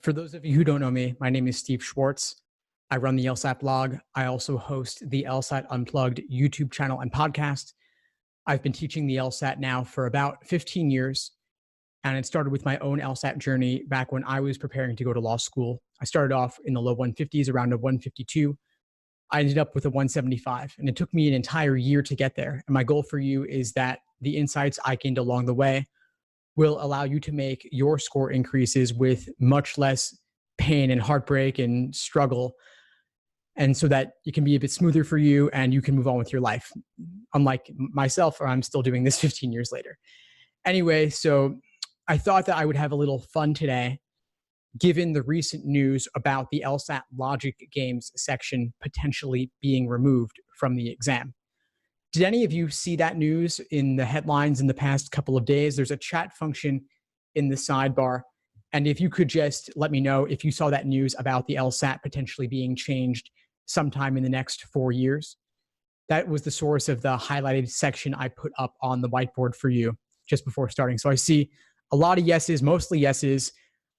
For those of you who don't know me, my name is Steve Schwartz. I run the LSAT blog. I also host the LSAT Unplugged YouTube channel and podcast. I've been teaching the LSAT now for about 15 years, and it started with my own LSAT journey back when I was preparing to go to law school. I started off in the low 150s, around a 152. I ended up with a 175, and it took me an entire year to get there. And my goal for you is that the insights I gained along the way will allow you to make your score increases with much less pain and heartbreak and struggle, and so that it can be a bit smoother for you and you can move on with your life, unlike myself, or I'm still doing this 15 years later. Anyway, so I thought that I would have a little fun today, given the recent news about the LSAT logic games section potentially being removed from the exam. Did any of you see that news in the headlines in the past couple of days? There's a chat function in the sidebar. And if you could just let me know if you saw that news about the LSAT potentially being changed sometime in the next 4 years. That was the source of the highlighted section I put up on the whiteboard for you just before starting. So I see a lot of yeses, mostly yeses,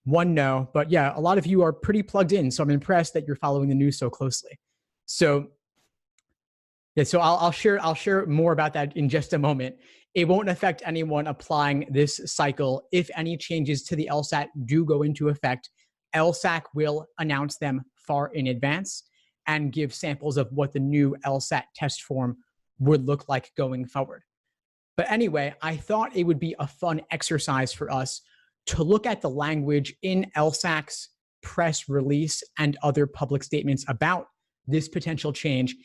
one no. But yeah, a lot of you are pretty plugged in. So I'm impressed that you're following the news so closely. So yeah, so I'll share more about that in just a moment. It won't affect anyone applying this cycle. If any changes to the LSAT do go into effect, LSAC will announce them far in advance and give samples of what the new LSAT test form would look like going forward. But anyway, I thought it would be a fun exercise for us to look at the language in LSAC's press release and other public statements about this potential change,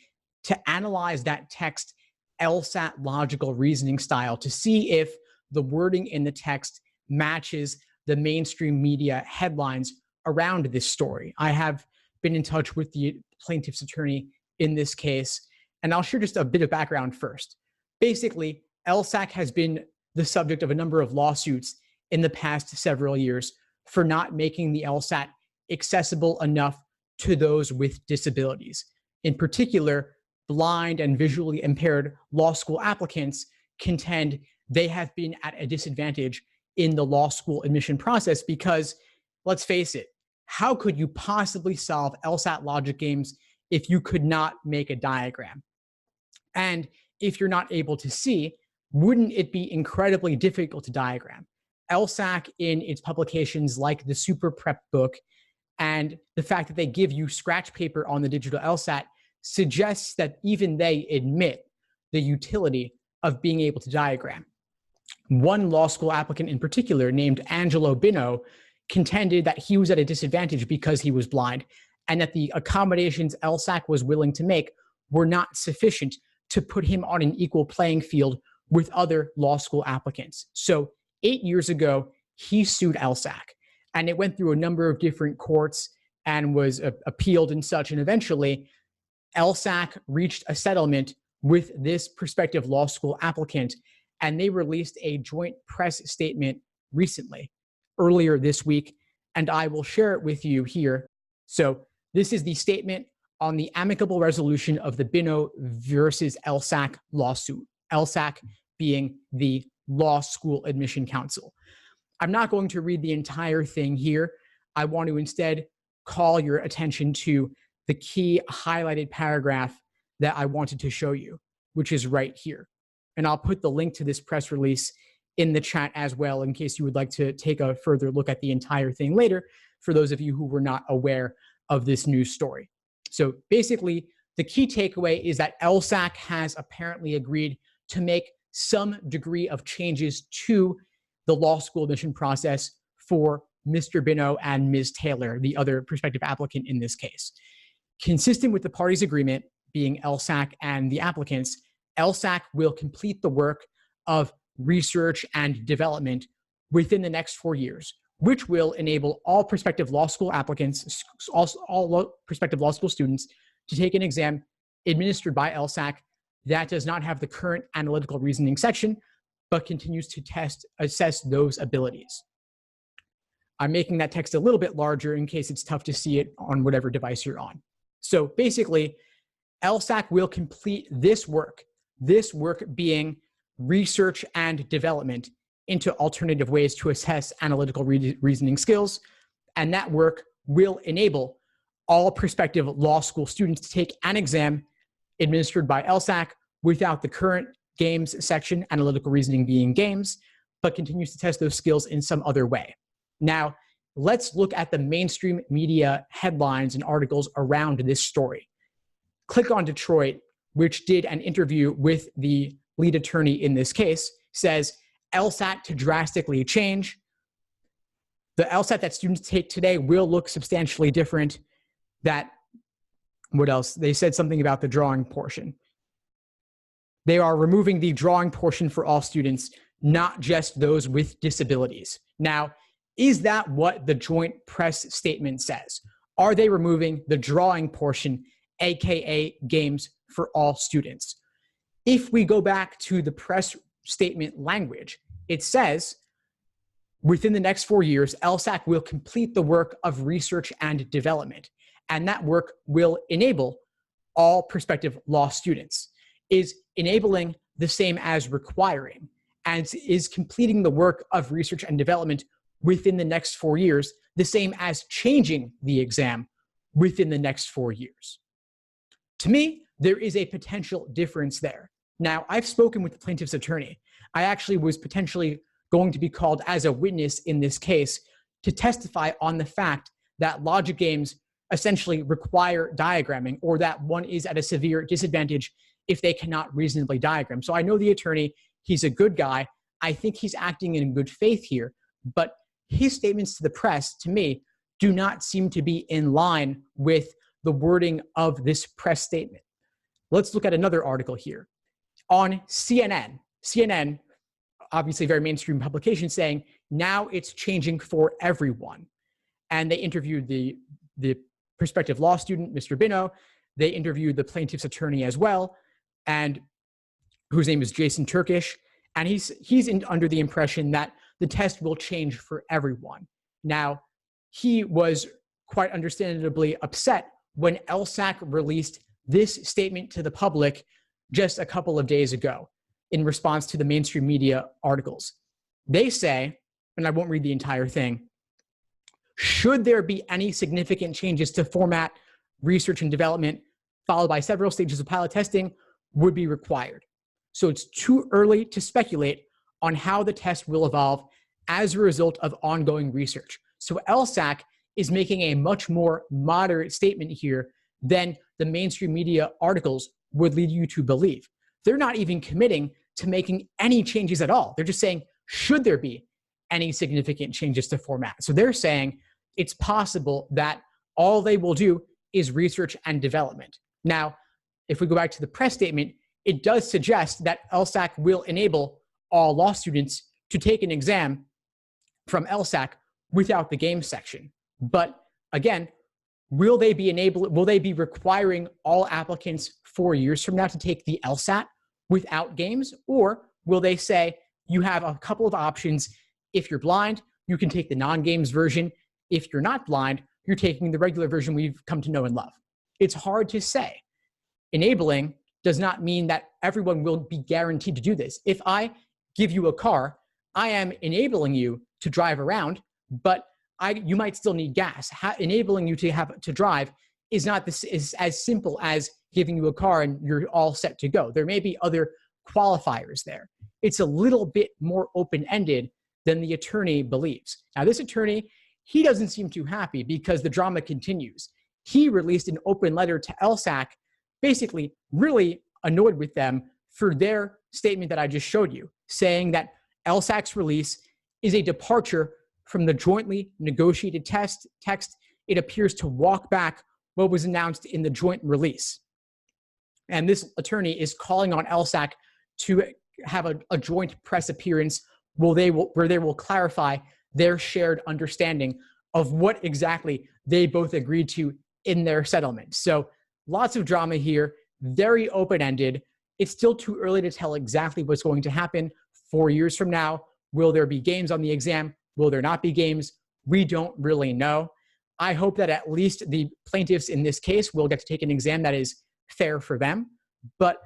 to analyze that text LSAT logical reasoning style to see if the wording in the text matches the mainstream media headlines around this story. I have been in touch with the plaintiff's attorney in this case, and I'll share just a bit of background first. Basically, LSAC has been the subject of a number of lawsuits in the past several years for not making the LSAT accessible enough to those with disabilities. In particular, blind and visually impaired law school applicants contend they have been at a disadvantage in the law school admission process because, let's face it, how could you possibly solve LSAT logic games if you could not make a diagram? And if you're not able to see, wouldn't it be incredibly difficult to diagram? LSAC, in its publications like the Super Prep book and the fact that they give you scratch paper on the digital LSAT, suggests that even they admit the utility of being able to diagram. One law school applicant in particular, named Angelo Bino, contended that he was at a disadvantage because he was blind, and that the accommodations LSAC was willing to make were not sufficient to put him on an equal playing field with other law school applicants. So 8 years ago, he sued LSAC, and it went through a number of different courts and was appealed and such, and eventually LSAC reached a settlement with this prospective law school applicant, and they released a joint press statement recently, earlier this week, and I will share it with you here. So this is the statement on the amicable resolution of the Bino versus LSAC lawsuit, LSAC being the Law School Admission Council. I'm not going to read the entire thing here. I want to instead call your attention to the key highlighted paragraph that I wanted to show you, which is right here. And I'll put the link to this press release in the chat as well, in case you would like to take a further look at the entire thing later, for those of you who were not aware of this news story. So basically, the key takeaway is that LSAC has apparently agreed to make some degree of changes to the law school admission process for Mr. Bino and Ms. Taylor, the other prospective applicant in this case. Consistent with the parties' agreement, being LSAC and the applicants, LSAC will complete the work of research and development within the next 4 years, which will enable all prospective law school applicants, all prospective law school students, to take an exam administered by LSAC that does not have the current analytical reasoning section, but continues to assess those abilities. I'm making that text a little bit larger in case it's tough to see it on whatever device you're on. So basically, LSAC will complete this work being research and development into alternative ways to assess analytical reasoning skills. And that work will enable all prospective law school students to take an exam administered by LSAC without the current games section, analytical reasoning being games, but continues to test those skills in some other way. Now, let's look at the mainstream media headlines and articles around this story. Click on Detroit, which did an interview with the lead attorney in this case, says LSAT to drastically change. The LSAT that students take today will look substantially different. What else? They said something about the drawing portion. They are removing the drawing portion for all students, not just those with disabilities. Now, is that what the joint press statement says? Are they removing the drawing portion, aka games, for all students? If we go back to the press statement language, it says, within the next 4 years, LSAC will complete the work of research and development, and that work will enable all prospective law students. Is enabling the same as requiring, and is completing the work of research and development within the next 4 years the same as changing the exam within the next 4 years? To me, there is a potential difference there. Now, I've spoken with the plaintiff's attorney. I actually was potentially going to be called as a witness in this case to testify on the fact that logic games essentially require diagramming, or that one is at a severe disadvantage if they cannot reasonably diagram. So I know the attorney, he's a good guy. I think he's acting in good faith here, but his statements to the press, to me, do not seem to be in line with the wording of this press statement. Let's look at another article here. On CNN, obviously a very mainstream publication, saying now it's changing for everyone. And they interviewed the prospective law student, Mr. Bino. They interviewed the plaintiff's attorney as well, and whose name is Jason Turkish. And he's under the impression that the test will change for everyone. Now, he was quite understandably upset when LSAC released this statement to the public just a couple of days ago in response to the mainstream media articles. They say, and I won't read the entire thing, should there be any significant changes to format, research and development, followed by several stages of pilot testing, would be required. So it's too early to speculate on how the test will evolve as a result of ongoing research. So LSAC is making a much more moderate statement here than the mainstream media articles would lead you to believe. They're not even committing to making any changes at all. They're just saying, should there be any significant changes to format? So they're saying it's possible that all they will do is research and development. Now, if we go back to the press statement, it does suggest that LSAC will enable all law students to take an exam from LSAC without the games section. But again, will they be requiring all applicants 4 years from now to take the LSAT without games? Or will they say, you have a couple of options. If you're blind, you can take the non-games version. If you're not blind, you're taking the regular version we've come to know and love. It's hard to say. Enabling does not mean that everyone will be guaranteed to do this. If I give you a car, I am enabling you to drive around, but you might still need gas. Enabling you to drive is not is as simple as giving you a car and you're all set to go. There may be other qualifiers there. It's a little bit more open-ended than the attorney believes. Now, this attorney, he doesn't seem too happy because the drama continues. He released an open letter to LSAC, basically really annoyed with them for their statement that I just showed you, saying that LSAC's release is a departure from the jointly negotiated text. It appears to walk back what was announced in the joint release. And this attorney is calling on LSAC to have a joint press appearance where they will clarify their shared understanding of what exactly they both agreed to in their settlement. So lots of drama here, very open-ended. It's still too early to tell exactly what's going to happen 4 years from now. Will there be games on the exam? Will there not be games? We don't really know. I hope that at least the plaintiffs in this case will get to take an exam that is fair for them. But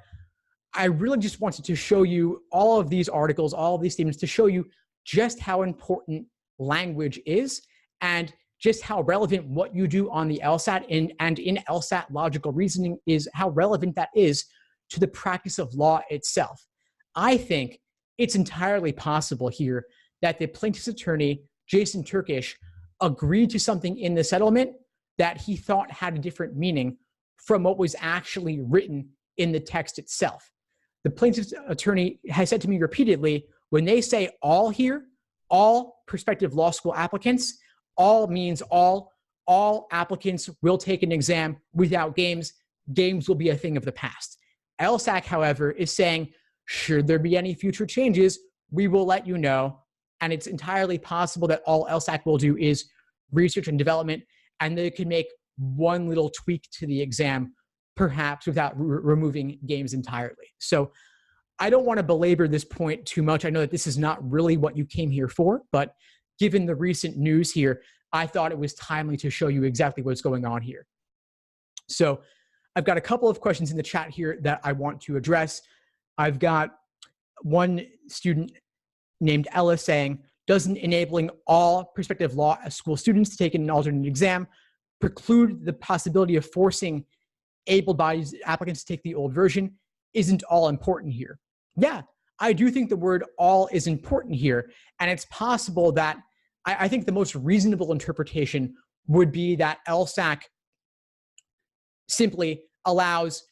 I really just wanted to show you all of these articles, all of these statements, to show you just how important language is. And just how relevant what you do on the LSAT and in LSAT logical reasoning is how relevant that is to the practice of law itself. I think it's entirely possible here that the plaintiff's attorney, Jason Turkish, agreed to something in the settlement that he thought had a different meaning from what was actually written in the text itself. The plaintiff's attorney has said to me repeatedly, when they say all here, all prospective law school applicants, all means all applicants will take an exam without games. Games will be a thing of the past. LSAC, however, is saying, should there be any future changes, we will let you know. And it's entirely possible that all LSAC will do is research and development, and they can make one little tweak to the exam, perhaps without removing games entirely. So I don't want to belabor this point too much. I know that this is not really what you came here for, but given the recent news here, I thought it was timely to show you exactly what's going on here. So I've got a couple of questions in the chat here that I want to address. I've got one student named Ella saying, doesn't enabling all prospective law school students to take an alternate exam preclude the possibility of forcing able-bodied applicants to take the old version? Isn't all important here? Yeah, I do think the word all is important here. And it's possible that I think the most reasonable interpretation would be that LSAC simply allows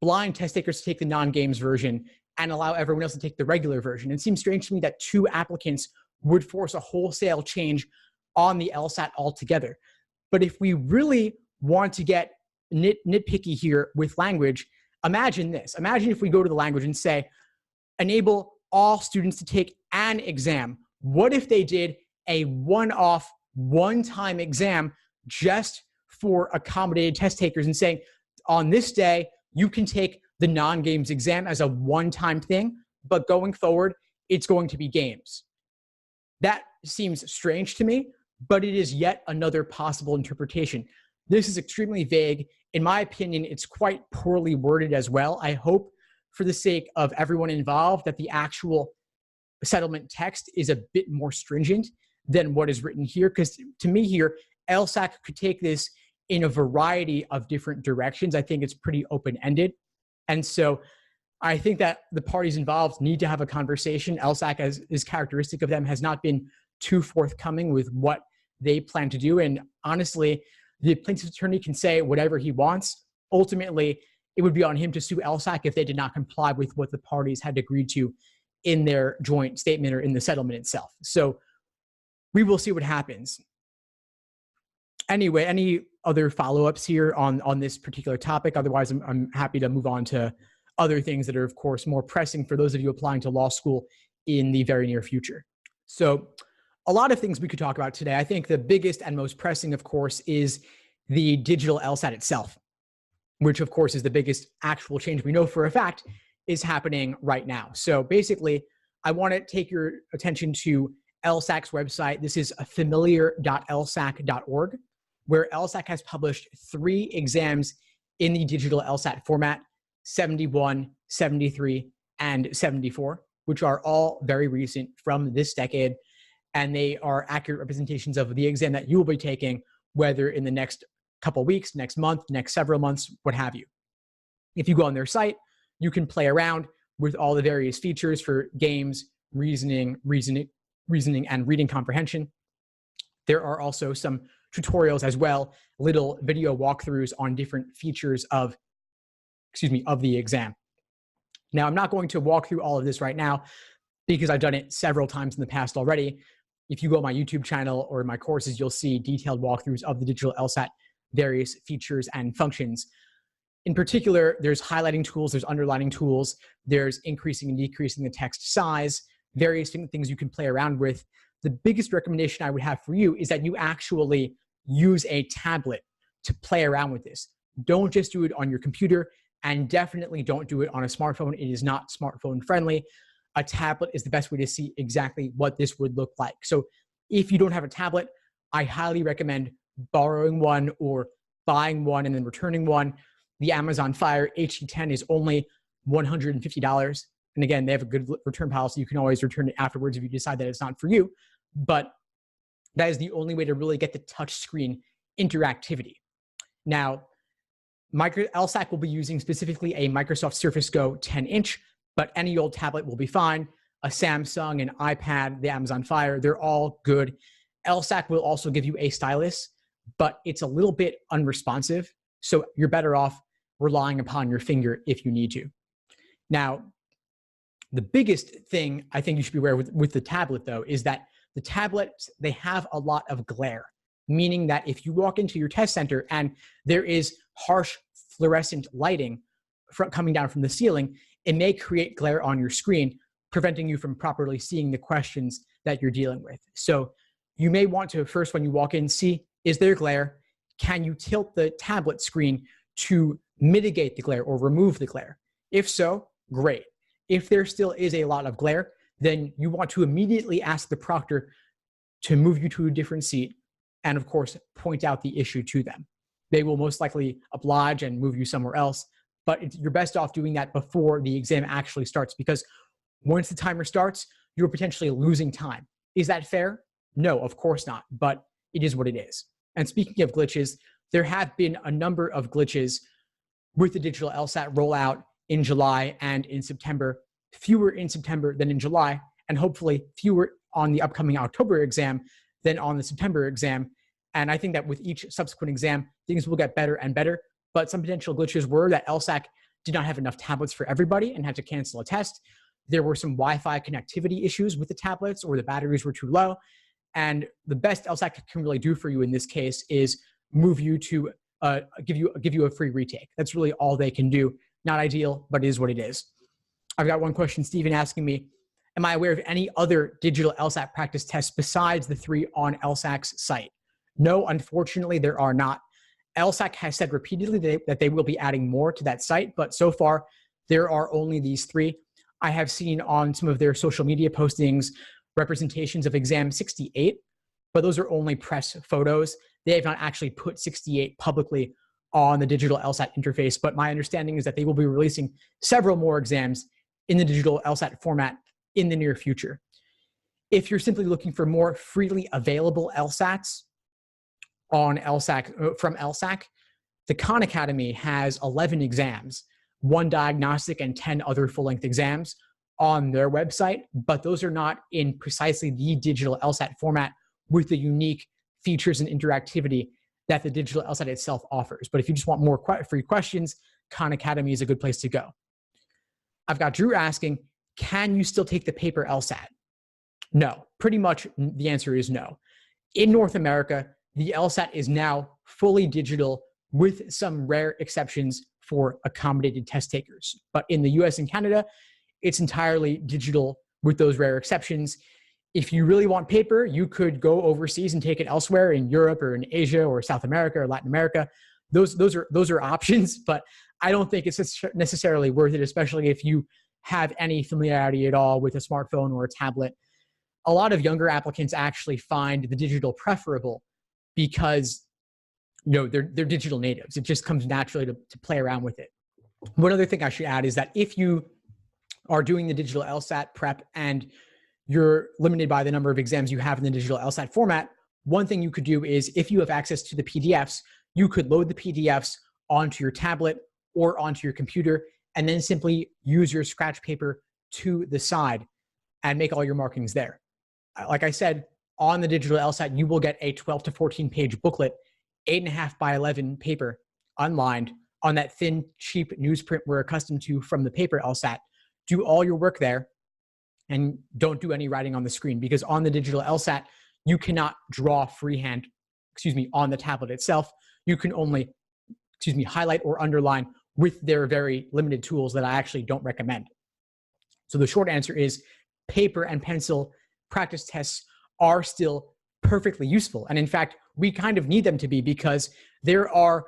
blind test takers to take the non-games version and allow everyone else to take the regular version. It seems strange to me that two applicants would force a wholesale change on the LSAT altogether. But if we really want to get nitpicky here with language, imagine this. Imagine if we go to the language and say, enable all students to take an exam. What if they did a one-off, one-time exam just for accommodated test takers and saying, on this day, you can take the non-games exam as a one-time thing, but going forward, it's going to be games. That seems strange to me, but it is yet another possible interpretation. This is extremely vague. In my opinion, it's quite poorly worded as well. I hope, for the sake of everyone involved, that the actual settlement text is a bit more stringent than what is written here, because to me here, LSAC could take this in a variety of different directions. I think it's pretty open-ended. And so I think that the parties involved need to have a conversation. LSAC, as is characteristic of them, has not been too forthcoming with what they plan to do. And honestly, the plaintiff's attorney can say whatever he wants. Ultimately, it would be on him to sue LSAC if they did not comply with what the parties had agreed to in their joint statement or in the settlement itself. So we will see what happens. Anyway, any other follow-ups here on this particular topic? Otherwise, I'm happy to move on to other things that are, of course, more pressing for those of you applying to law school in the very near future. So a lot of things we could talk about today. I think the biggest and most pressing, of course, is the digital LSAT itself, which, of course, is the biggest actual change we know for a fact is happening right now. So basically, I want to take your attention to LSAC's website. This is familiar.lsac.org, where LSAC has published 3 exams in the digital LSAT format, 71, 73, and 74, which are all very recent from this decade. And they are accurate representations of the exam that you will be taking, whether in the next couple weeks, next month, next several months, what have you. If you go on their site, you can play around with all the various features for games, reasoning, and reading comprehension. There are also some tutorials as well, little video walkthroughs on different features of the exam. Now, I'm not going to walk through all of this right now because I've done it several times in the past already. If you go on my YouTube channel or my courses, you'll see detailed walkthroughs of the digital LSAT, various features and functions. In particular, there's highlighting tools, there's underlining tools, there's increasing and decreasing the text size, various things you can play around with. The biggest recommendation I would have for you is that you actually use a tablet to play around with this. Don't just do it on your computer, and definitely don't do it on a smartphone. It is not smartphone friendly. A tablet is the best way to see exactly what this would look like. So if you don't have a tablet, I highly recommend borrowing one or buying one and then returning one. The Amazon Fire HD10 is only $150. And again, they have a good return policy. You can always return it afterwards if you decide that it's not for you. But That is the only way to really get the touch screen interactivity. Now, LSAC will be using specifically a Microsoft Surface Go 10-inch, but any old tablet will be fine. A Samsung, an iPad, the Amazon Fire, they're all good. LSAC will also give you a stylus, but it's a little bit unresponsive, so you're better off relying upon your finger if you need to. Now, the biggest thing I think you should be aware with the tablet, though, is that the tablets, they have a lot of glare, meaning that if you walk into your test center and there is harsh fluorescent lighting coming down from the ceiling, it may create glare on your screen, preventing you from properly seeing the questions that you're dealing with. So you may want to first, when you walk in, see, is there glare? Can you tilt the tablet screen to mitigate the glare or remove the glare? If so, great. If there still is a lot of glare, then you want to immediately ask the proctor to move you to a different seat and, of course, point out the issue to them. They will most likely oblige and move you somewhere else, but you're best off doing that before the exam actually starts, because once the timer starts, you're potentially losing time. Is that fair? No, of course not, but it is what it is. And speaking of glitches, there have been a number of glitches with the digital LSAT rollout in July and in September, fewer in September than in July, and hopefully fewer on the upcoming October exam than on the September exam. And I think that with each subsequent exam, things will get better and better. But some potential glitches were that LSAC did not have enough tablets for everybody and had to cancel a test. There were some Wi-Fi connectivity issues with the tablets, or the batteries were too low. And the best LSAC can really do for you in this case is move you to give you a free retake. That's really all they can do. Not ideal, but it is what it is. I've got one question, Stephen, asking me, am I aware of any other digital LSAT practice tests besides the 3 on LSAC's site? No, unfortunately, there are not. LSAC has said repeatedly that they will be adding more to that site, but so far, there are only these 3. I have seen on some of their social media postings representations of exam 68, but those are only press photos. They have not actually put 68 publicly on the digital LSAT interface, but my understanding is that they will be releasing several more exams in the digital LSAT format in the near future. If you're simply looking for more freely available LSATs on LSAC, from LSAC, the Khan Academy has 11 exams, 1 diagnostic and 10 other full-length exams on their website, but those are not in precisely the digital LSAT format with the unique features and interactivity that the digital LSAT itself offers. But if you just want more free questions, Khan Academy is a good place to go. I've got Drew asking, can you still take the paper LSAT? No, pretty much the answer is no. In North America, the LSAT is now fully digital with some rare exceptions for accommodated test takers. But in the US and Canada, it's entirely digital with those rare exceptions. If you really want paper, you could go overseas and take it elsewhere in Europe or in Asia or South America or Latin America. Those are options, but I don't think it's necessarily worth it, especially if you have any familiarity at all with a smartphone or a tablet. A lot of younger applicants actually find the digital preferable because they're digital natives. It just comes naturally to play around with it. One other thing I should add is that if you are doing the digital LSAT prep and you're limited by the number of exams you have in the digital LSAT format, one thing you could do is, if you have access to the PDFs, you could load the PDFs onto your tablet or onto your computer, and then simply use your scratch paper to the side and make all your markings there. Like I said, on the digital LSAT, you will get a 12 to 14 page booklet, 8.5 by 11 paper, unlined, on that thin, cheap newsprint we're accustomed to from the paper LSAT. Do all your work there and don't do any writing on the screen, because on the digital LSAT, you cannot draw freehand, on the tablet itself. You can only, highlight or underline with their very limited tools that I actually don't recommend. So the short answer is paper and pencil practice tests are still perfectly useful. And in fact, we kind of need them to be, because there are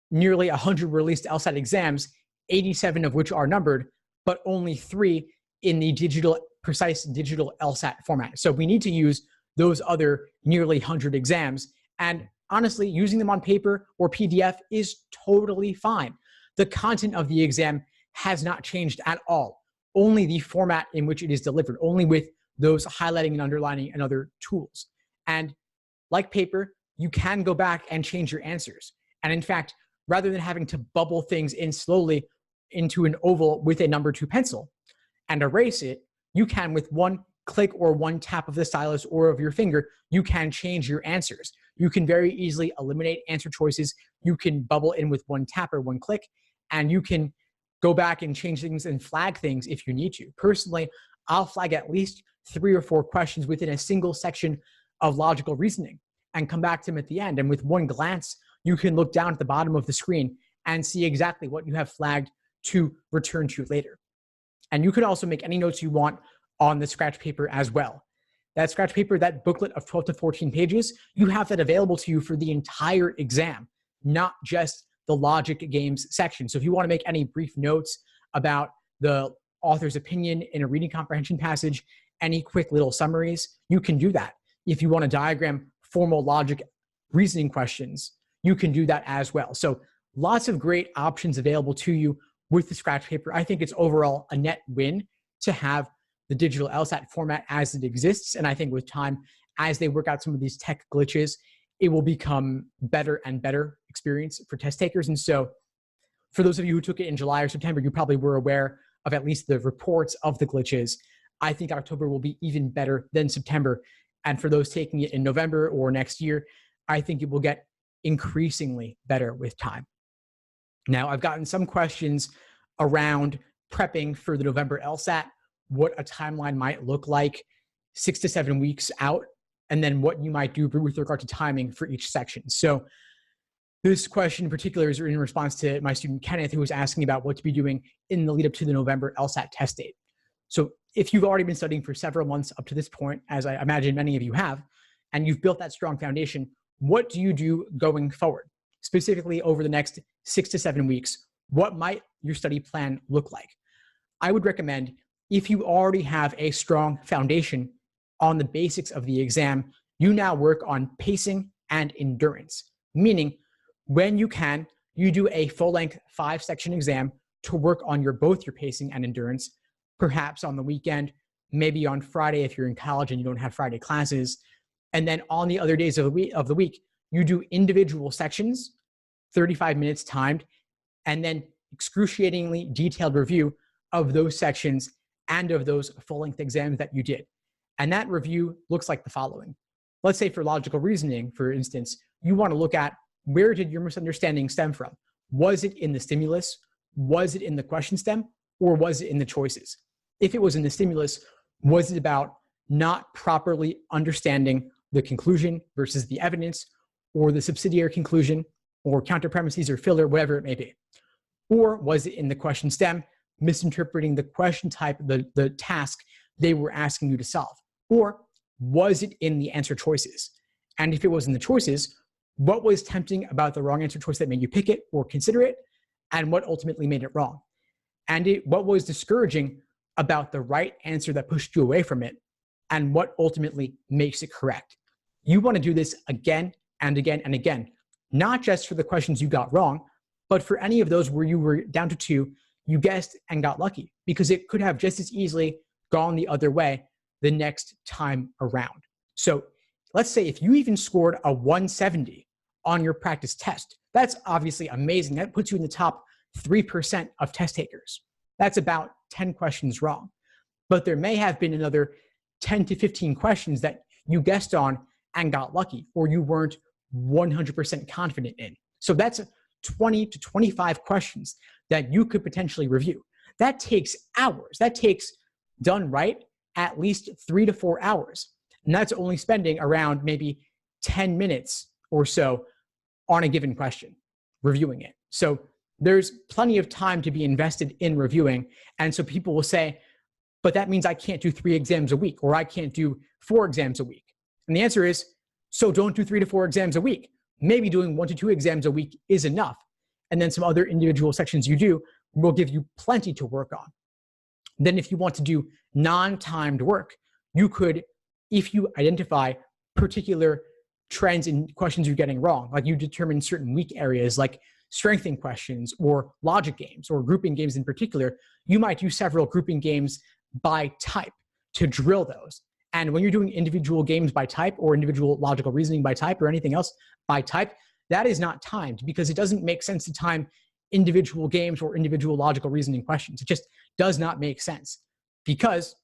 nearly 100 released LSAT exams, 87 of which are numbered, but only 3 in the precise digital LSAT format. So we need to use those other nearly 100 exams. And honestly, using them on paper or PDF is totally fine. The content of the exam has not changed at all. Only the format in which it is delivered, only with those highlighting and underlining and other tools. And like paper, you can go back and change your answers. And in fact, rather than having to bubble things in slowly into an oval with a number 2 pencil and erase it, you can, with one click or one tap of the stylus or of your finger, you can change your answers. You can very easily eliminate answer choices. You can bubble in with one tap or one click, and you can go back and change things and flag things if you need to. Personally, I'll flag at least 3 or 4 questions within a single section of logical reasoning and come back to them at the end. And with one glance, you can look down at the bottom of the screen and see exactly what you have flagged to return to later. And you can also make any notes you want on the scratch paper as well. That scratch paper, that booklet of 12 to 14 pages, you have that available to you for the entire exam, not just the logic games section. So if you want to make any brief notes about the author's opinion in a reading comprehension passage, any quick little summaries, you can do that. If you want to diagram formal logic reasoning questions, you can do that as well. So lots of great options available to you with the scratch paper. I think it's overall a net win to have the digital LSAT format as it exists. And I think with time, as they work out some of these tech glitches, it will become better and better experience for test takers. And so for those of you who took it in July or September, you probably were aware of at least the reports of the glitches. I think October will be even better than September. And for those taking it in November or next year, I think it will get increasingly better with time. Now, I've gotten some questions around prepping for the November LSAT, what a timeline might look like 6 to 7 weeks out, and then what you might do with regard to timing for each section. So this question in particular is in response to my student Kenneth, who was asking about what to be doing in the lead up to the November LSAT test date. So if you've already been studying for several months up to this point, as I imagine many of you have, and you've built that strong foundation, what do you do going forward? Specifically over the next 6 to 7 weeks, what might your study plan look like? I would recommend, if you already have a strong foundation on the basics of the exam, you now work on pacing and endurance, meaning when you can, you do a full-length 5-section exam to work on both your pacing and endurance, perhaps on the weekend, maybe on Friday if you're in college and you don't have Friday classes. And then on the other days of the week, you do individual sections, 35 minutes timed, and then excruciatingly detailed review of those sections and of those full-length exams that you did. And that review looks like the following. Let's say for logical reasoning, for instance, you want to look at where did your misunderstanding stem from? Was it in the stimulus? Was it in the question stem? Or was it in the choices? If it was in the stimulus, was it about not properly understanding the conclusion versus the evidence, or the subsidiary conclusion, or counter premises or filler, whatever it may be? Or was it in the question stem, misinterpreting the question type, the task they were asking you to solve? Or was it in the answer choices? And if it was in the choices, what was tempting about the wrong answer choice that made you pick it or consider it? And what ultimately made it wrong? And what was discouraging about the right answer that pushed you away from it? And what ultimately makes it correct? You want to do this again and again and again, not just for the questions you got wrong, but for any of those where you were down to 2, you guessed and got lucky, because it could have just as easily gone the other way the next time around. So let's say if you even scored a 170 on your practice test, that's obviously amazing. That puts you in the top 3% of test takers. That's about 10 questions wrong. But there may have been another 10 to 15 questions that you guessed on and got lucky, or you weren't 100% confident in. So that's 20 to 25 questions that you could potentially review. That takes hours. That takes, done right, at least 3 to 4 hours. And that's only spending around maybe 10 minutes or so on a given question, reviewing it. So there's plenty of time to be invested in reviewing. And so people will say, but that means I can't do 3 exams a week, or I can't do 4 exams a week. And the answer is, so don't do 3 to 4 exams a week. Maybe doing 1 to 2 exams a week is enough. And then some other individual sections you do will give you plenty to work on. Then if you want to do non-timed work, you could, if you identify particular trends in questions you're getting wrong, like you determine certain weak areas like strengthening questions or logic games or grouping games in particular, you might do several grouping games by type to drill those. And when you're doing individual games by type or individual logical reasoning by type or anything else by type, that is not timed because it doesn't make sense to time individual games or individual logical reasoning questions. It just does not make sense because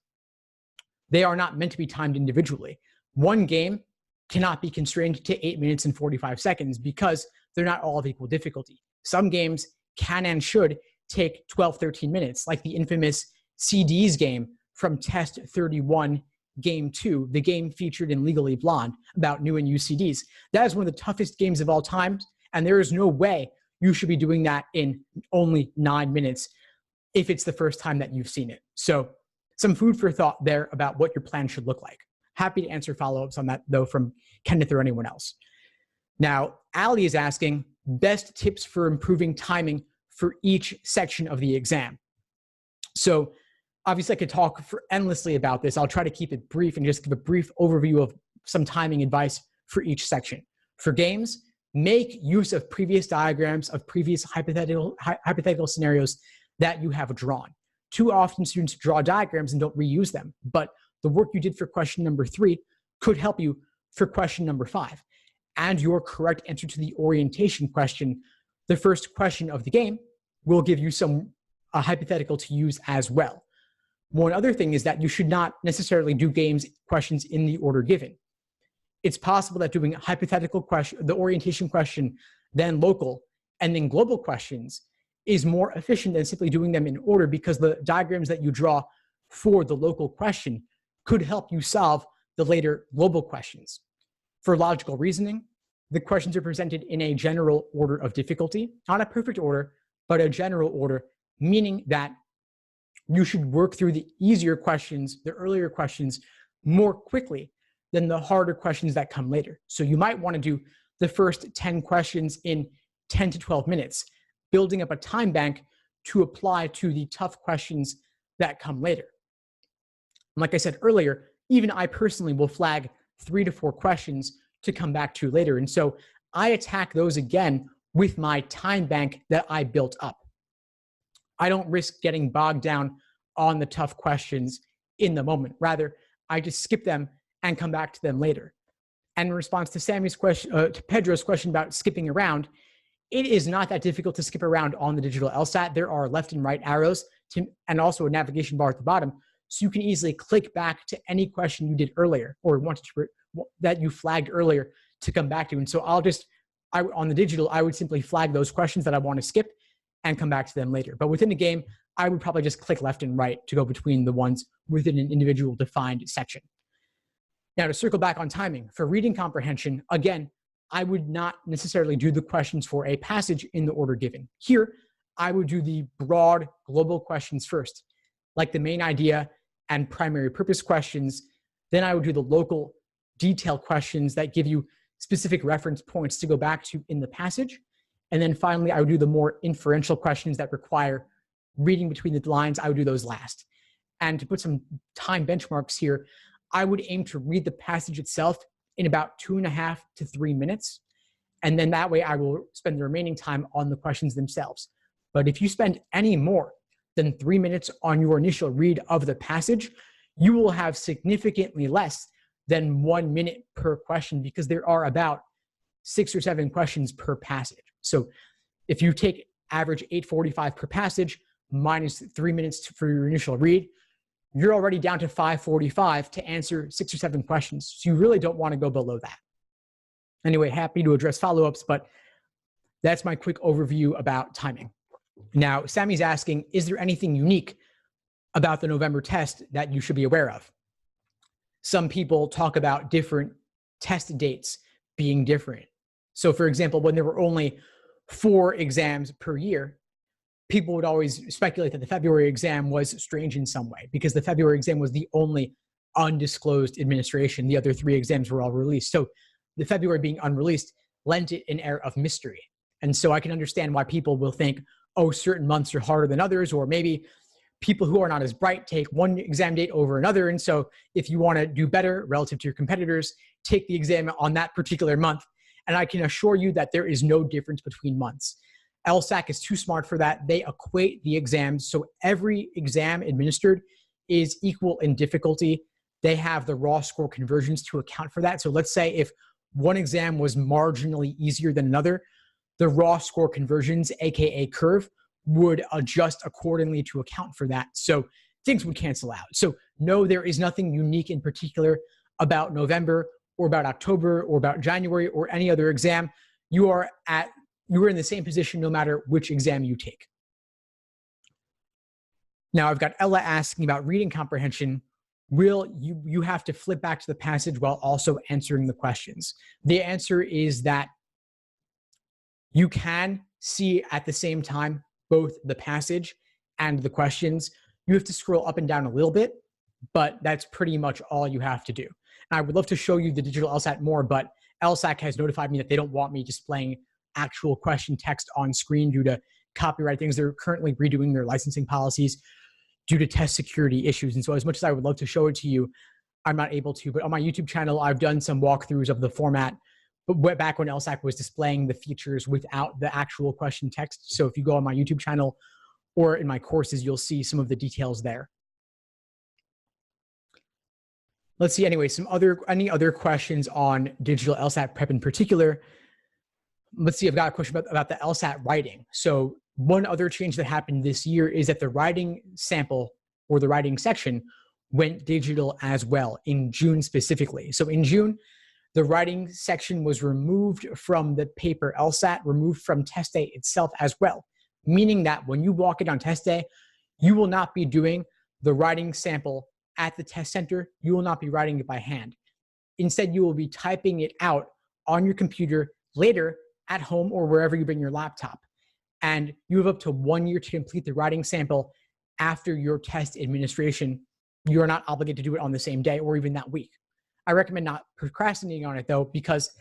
they are not meant to be timed individually. One game cannot be constrained to 8 minutes and 45 seconds because they're not all of equal difficulty. Some games can and should take 12, 13 minutes, like the infamous CDs game from Test 31, Game 2, the game featured in Legally Blonde about new and used CDs. That is one of the toughest games of all time, and there is no way you should be doing that in only 9 minutes if it's the first time that you've seen it. So some food for thought there about what your plan should look like. Happy to answer follow-ups on that, though, from Kenneth or anyone else. Now, Ali is asking, best tips for improving timing for each section of the exam. So obviously, I could talk for endlessly about this. I'll try to keep it brief and just give a brief overview of some timing advice for each section. For games, make use of previous diagrams of previous hypothetical scenarios that you have drawn. Too often, students draw diagrams and don't reuse them, but the work you did for question number 3 could help you for question number 5. And your correct answer to the orientation question, the first question of the game, will give you some hypothetical to use as well. One other thing is that you should not necessarily do questions in the order given. It's possible that doing hypothetical question, the orientation question, then local, and then global questions is more efficient than simply doing them in order because the diagrams that you draw for the local question could help you solve the later global questions. For logical reasoning, the questions are presented in a general order of difficulty, not a perfect order, but a general order, meaning that you should work through the easier questions, the earlier questions, more quickly than the harder questions that come later. So you might want to do the first 10 questions in 10 to 12 minutes, building up a time bank to apply to the tough questions that come later. And like I said earlier, even I personally will flag 3 to 4 questions to come back to later. And so I attack those again with my time bank that I built up. I don't risk getting bogged down on the tough questions in the moment. Rather, I just skip them and come back to them later. And in response to Sammy's question, to Pedro's question about skipping around, it is not that difficult to skip around on the digital LSAT. There are left and right arrows and also a navigation bar at the bottom. So you can easily click back to any question you did earlier or wanted to, that you flagged earlier to come back to. And so on the digital, I would simply flag those questions that I want to skip and come back to them later. But within the game, I would probably just click left and right to go between the ones within an individual defined section. Now, to circle back on timing, for reading comprehension, again, I would not necessarily do the questions for a passage in the order given. Here, I would do the broad global questions first, like the main idea and primary purpose questions. Then I would do the local detail questions that give you specific reference points to go back to in the passage. And then finally, I would do the more inferential questions that require reading between the lines. I would do those last. And to put some time benchmarks here, I would aim to read the passage itself in about 2.5 to 3 minutes. And then that way I will spend the remaining time on the questions themselves. But if you spend any more than 3 minutes on your initial read of the passage, you will have significantly less than 1 minute per question because there are about 6 or 7 questions per passage. So if you take average 8:45 per passage minus 3 minutes for your initial read, you're already down to 5:45 to answer 6 or 7 questions. So you really don't want to go below that. Anyway, happy to address follow-ups, but that's my quick overview about timing. Now, Sammy's asking, is there anything unique about the November test that you should be aware of? Some people talk about different test dates being different. So for example, when there were only 4 exams per year, people would always speculate that the February exam was strange in some way because the February exam was the only undisclosed administration. The other 3 exams were all released. So the February being unreleased lent it an air of mystery. And so I can understand why people will think, oh, certain months are harder than others, or maybe people who are not as bright take one exam date over another. And so if you want to do better relative to your competitors, take the exam on that particular month. And I can assure you that there is no difference between months. LSAC is too smart for that. They equate the exams. So every exam administered is equal in difficulty. they have the raw score conversions to account for that. So let's say if one exam was marginally easier than another, the raw score conversions, aka curve, would adjust accordingly to account for that. So things would cancel out. So no, there is nothing unique in particular about November or about October or about January or any other exam. You are in the same position no matter which exam you take. Now I've got Ella asking about reading comprehension. Will you have to flip back to the passage while also answering the questions? The answer is that you can see at the same time both the passage and the questions. You have to scroll up and down a little bit, but that's pretty much all you have to do. And I would love to show you the digital LSAT more, but LSAC has notified me that they don't want me displaying actual question text on screen due to copyright things. They're currently redoing their licensing policies due to test security issues. And so as much as I would love to show it to you, I'm not able to. But on my YouTube channel, I've done some walkthroughs of the format, but back when LSAC was displaying the features without the actual question text. So if you go on my YouTube channel or in my courses, you'll see some of the details there. Let's see, anyway, any other questions on digital LSAT prep in particular? Let's see, I've got a question about the LSAT writing. So one other change that happened this year is that the writing sample or the writing section went digital as well in June specifically. So in June, the writing section was removed from the paper LSAT, removed from test day itself as well, meaning that when you walk in on test day, you will not be doing the writing sample at the test center. You will not be writing it by hand. Instead, you will be typing it out on your computer later at home or wherever you bring your laptop. And you have up to 1 year to complete the writing sample after your test administration. You are not obligated to do it on the same day or even that week. I recommend not procrastinating on it though, because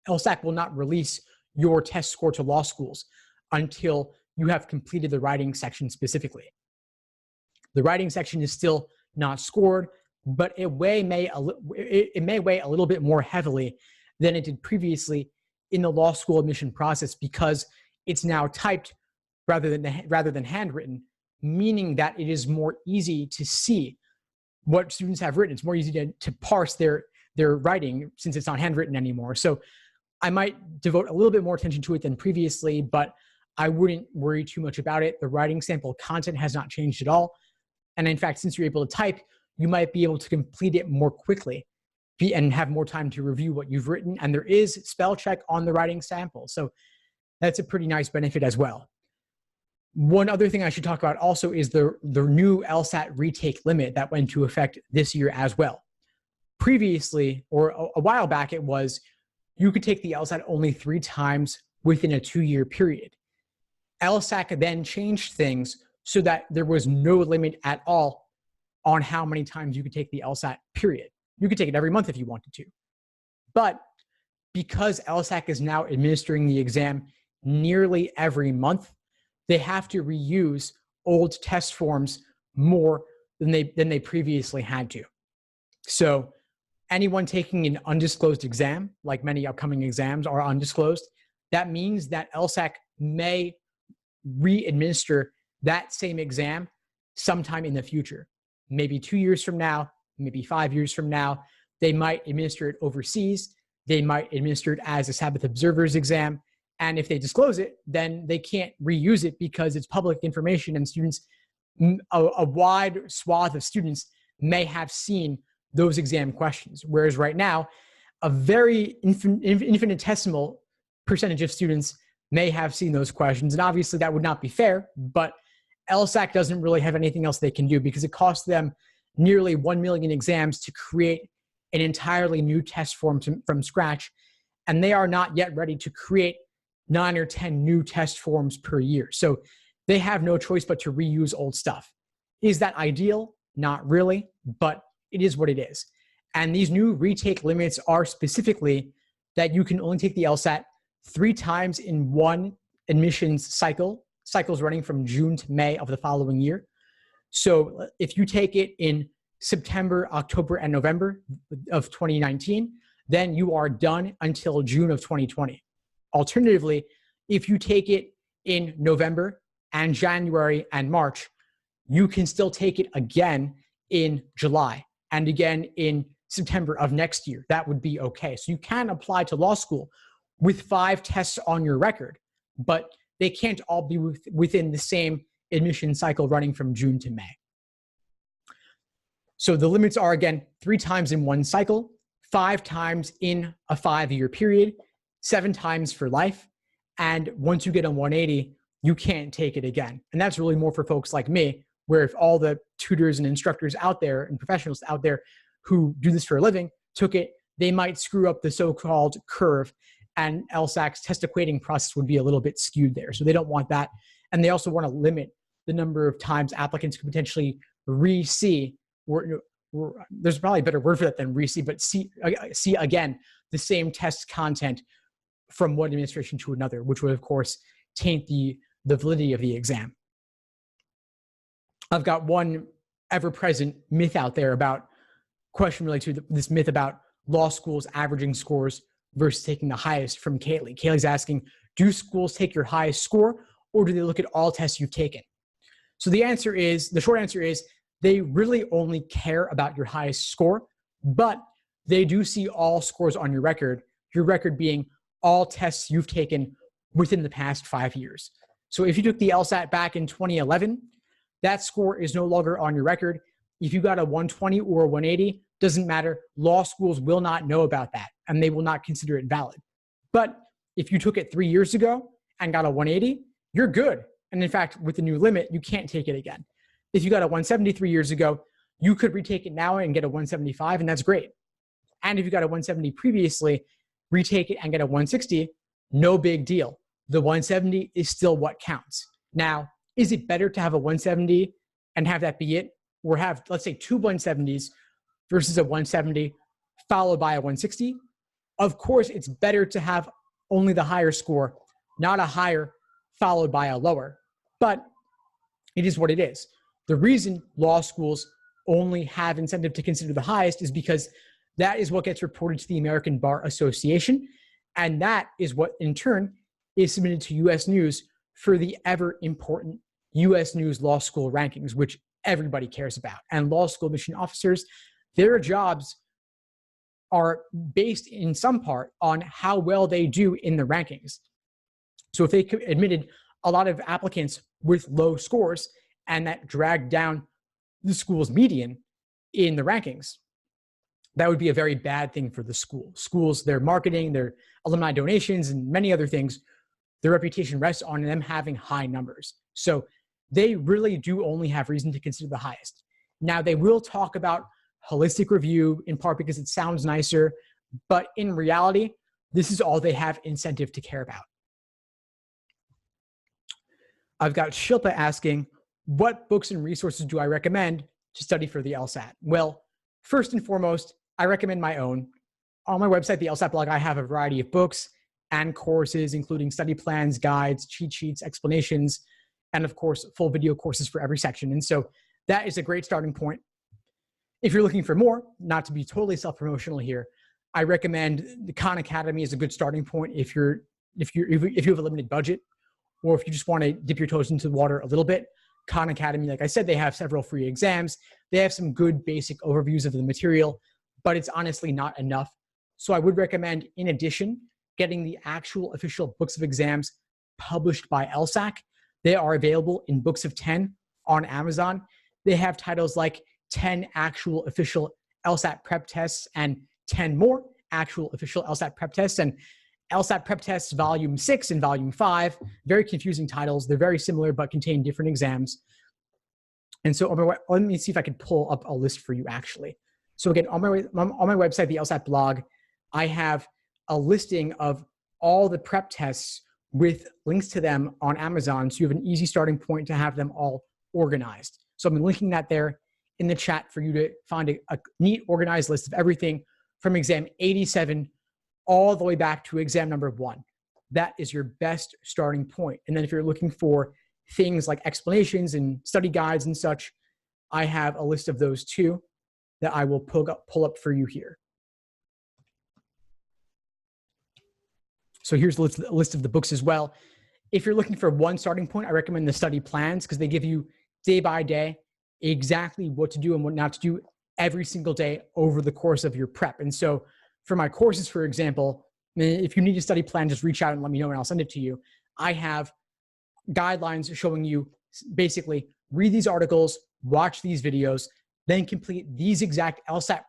LSAC will not release your test score to law schools until you have completed the writing section specifically. The writing section is still not scored, but it may weigh a little bit more heavily than it did previously in the law school admission process because it's now typed rather than handwritten, meaning that it is more easy to see what students have written. It's more easy to parse their writing since it's not handwritten anymore. So I might devote a little bit more attention to it than previously, but I wouldn't worry too much about it. The writing sample content has not changed at all. And in fact, since you're able to type, you might be able to complete it more quickly and have more time to review what you've written. And there is spell check on the writing sample. So that's a pretty nice benefit as well. One other thing I should talk about also is the new LSAT retake limit that went into effect this year as well. Previously, or a while back, it was you could take the LSAT only 3 times within a 2-year period. LSAC then changed things so that there was no limit at all on how many times you could take the LSAT, period. You could take it every month if you wanted to. But because LSAC is now administering the exam nearly every month, they have to reuse old test forms more than they previously had to. So anyone taking an undisclosed exam, like many upcoming exams are undisclosed, that means that LSAC may re-administer that same exam sometime in the future. Maybe 2 years from now, maybe 5 years from now. They might administer it overseas. They might administer it as a Sabbath observer's exam. And if they disclose it, then they can't reuse it because it's public information and students, a wide swath of students may have seen those exam questions. Whereas right now, a very infinitesimal percentage of students may have seen those questions. And obviously that would not be fair, but LSAC doesn't really have anything else they can do because it costs them nearly 1 million exams to create an entirely new test form from scratch. And they are not yet ready to create 9 or 10 new test forms per year. So they have no choice but to reuse old stuff. Is that ideal? Not really, but it is what it is. And these new retake limits are specifically that you can only take the LSAT 3 times in one admissions cycles running from June to May of the following year. So if you take it in September, October, and November of 2019, then you are done until June of 2020. Alternatively, if you take it in November and January and March, you can still take it again in July. and again in September of next year. That would be okay. So you can apply to law school with 5 tests on your record, but they can't all be within the same admission cycle running from June to May. So the limits are, again, 3 times in one cycle, 5 times in a 5-year period, 7 times for life. And once you get a 180, you can't take it again. And that's really more for folks like me, where if all the tutors and instructors out there and professionals out there who do this for a living took it, they might screw up the so-called curve, and LSAC's test equating process would be a little bit skewed there. So they don't want that. And they also want to limit the number of times applicants could potentially re-see, or there's probably a better word for that than re-see, but see again the same test content from one administration to another, which would, of course, taint the validity of the exam. I've got one ever-present myth out there about question related to this myth about law schools averaging scores versus taking the highest from Kaylee. Kaylee's asking, do schools take your highest score, or do they look at all tests you've taken? So the short answer is, they really only care about your highest score, but they do see all scores on your record being all tests you've taken within the past 5 years. So if you took the LSAT back in 2011, that score is no longer on your record. If you got a 120 or a 180, doesn't matter. Law schools will not know about that, and they will not consider it valid. But if you took it 3 years ago and got a 180, you're good. And in fact, with the new limit, you can't take it again. If you got a 170 3 years ago, you could retake it now and get a 175, and that's great. And if you got a 170 previously, retake it and get a 160, no big deal. The 170 is still what counts. Now, is it better to have a 170 and have that be it, or have, let's say, 2 170s versus a 170 followed by a 160? Of course, it's better to have only the higher score, not a higher followed by a lower. But it is what it is. The reason law schools only have incentive to consider the highest is because that is what gets reported to the American Bar Association, and that is what, in turn, is submitted to U.S. News for the ever-important U.S. News Law School rankings, which everybody cares about. And law school admission officers, their jobs are based in some part on how well they do in the rankings. So if they admitted a lot of applicants with low scores and that dragged down the school's median in the rankings, that would be a very bad thing for the school. Schools, their marketing, their alumni donations, and many other things, their reputation rests on them having high numbers. So they really do only have reason to consider the highest. Now, they will talk about holistic review, in part because it sounds nicer, but in reality, this is all they have incentive to care about. I've got Shilpa asking, what books and resources do I recommend to study for the LSAT? Well, first and foremost, I recommend my own. On my website, the LSAT blog, I have a variety of books and courses, including study plans, guides, cheat sheets, explanations, and of course, full video courses for every section. And so that is a great starting point. If you're looking for more, not to be totally self-promotional here, I recommend the Khan Academy is a good starting point if you have a limited budget, or if you just want to dip your toes into the water a little bit. Khan Academy, like I said, they have several free exams. They have some good basic overviews of the material, but it's honestly not enough. So I would recommend, in addition, getting the actual official books of exams published by LSAC. They are available in books of 10 on Amazon. They have titles like 10 actual official LSAT prep tests and 10 more actual official LSAT prep tests, and LSAT prep tests volume 6 and volume 5. Very confusing titles. They're very similar but contain different exams. And so let me see if I can pull up a list for you actually. So again, on my website, the LSAT blog, I have a listing of all the prep tests with links to them on Amazon, so you have an easy starting point to have them all organized. So I'm linking that there in the chat for you to find a neat, organized list of everything from exam 87 all the way back to exam number 1. That is your best starting point. And then if you're looking for things like explanations and study guides and such, I have a list of those too that I will pull up for you here. So here's a list of the books as well. If you're looking for one starting point, I recommend the study plans because they give you day by day exactly what to do and what not to do every single day over the course of your prep. And so for my courses, for example, if you need a study plan, just reach out and let me know and I'll send it to you. I have guidelines showing you basically read these articles, watch these videos, then complete these exact LSAT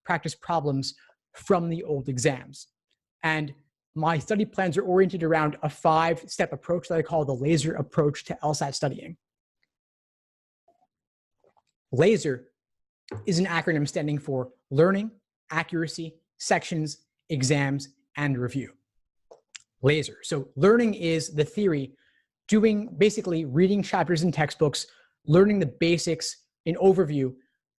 practice problems from the old exams. And my study plans are oriented around a 5-step approach that I call the LASER approach to LSAT studying. LASER is an acronym standing for learning, accuracy, sections, exams, and review. LASER. So learning is the theory, doing basically reading chapters in textbooks, learning the basics, an overview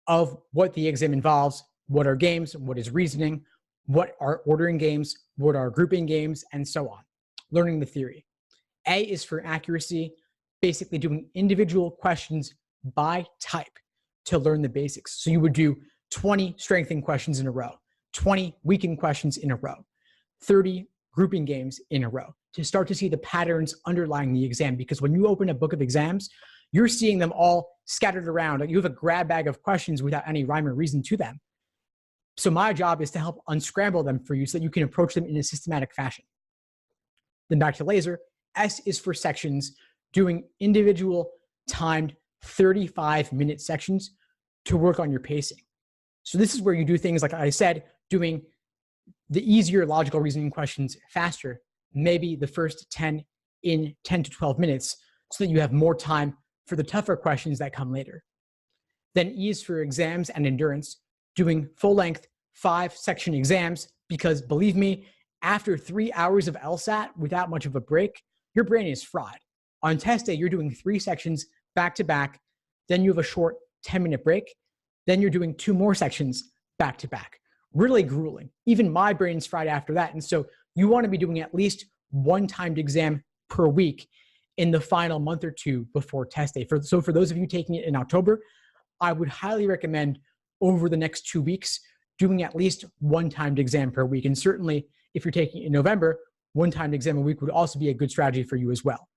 of what the exam involves, what are games, what is reasoning, what are ordering games, what are grouping games, and so on. Learning the theory. A is for accuracy, basically doing individual questions by type to learn the basics. So you would do 20 strengthening questions in a row, 20 weakening questions in a row, 30 grouping games in a row to start to see the patterns underlying the exam. Because when you open a book of exams, you're seeing them all scattered around. You have a grab bag of questions without any rhyme or reason to them. So my job is to help unscramble them for you so that you can approach them in a systematic fashion. Then back to LASER. S is for sections, doing individual timed 35-minute sections to work on your pacing. So this is where you do things like I said, doing the easier logical reasoning questions faster, maybe the first 10 in 10 to 12 minutes, so that you have more time for the tougher questions that come later. Then E is for exams and endurance, doing full-length 5-section exams, because believe me, after 3 hours of LSAT without much of a break, your brain is fried. On test day, you're doing 3 sections back to back, then you have a short 10-minute break, then you're doing 2 more sections back to back. Really grueling. Even my brain's fried after that. And so you want to be doing at least 1 timed exam per week in the final month or 2 before test day. So for those of you taking it in October, I would highly recommend over the next 2 weeks doing at least 1 timed exam per week. And certainly if you're taking it in November, 1 timed exam a week would also be a good strategy for you as well.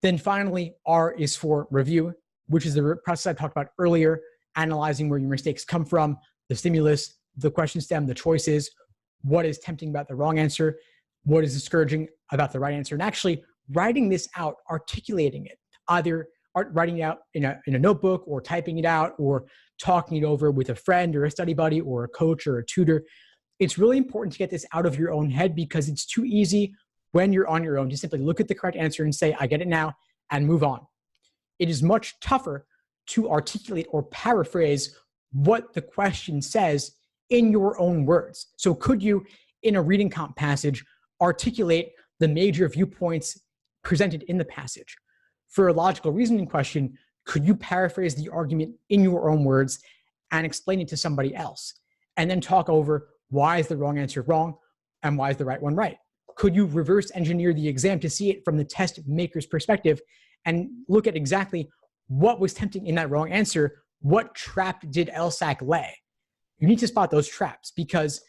Then finally, R is for review, which is the process I talked about earlier, analyzing where your mistakes come from, the stimulus, the question stem, the choices, what is tempting about the wrong answer, what is discouraging about the right answer, and actually writing this out, articulating it, either writing it out in a notebook or typing it out or talking it over with a friend or a study buddy or a coach or a tutor. It's really important to get this out of your own head because it's too easy when you're on your own to simply look at the correct answer and say, I get it now, and move on. It is much tougher to articulate or paraphrase what the question says in your own words. So could you, in a reading comp passage, articulate the major viewpoints presented in the passage? For a logical reasoning question, could you paraphrase the argument in your own words and explain it to somebody else? And then talk over why is the wrong answer wrong and why is the right one right? Could you reverse engineer the exam to see it from the test maker's perspective and look at exactly what was tempting in that wrong answer? What trap did LSAC lay? You need to spot those traps because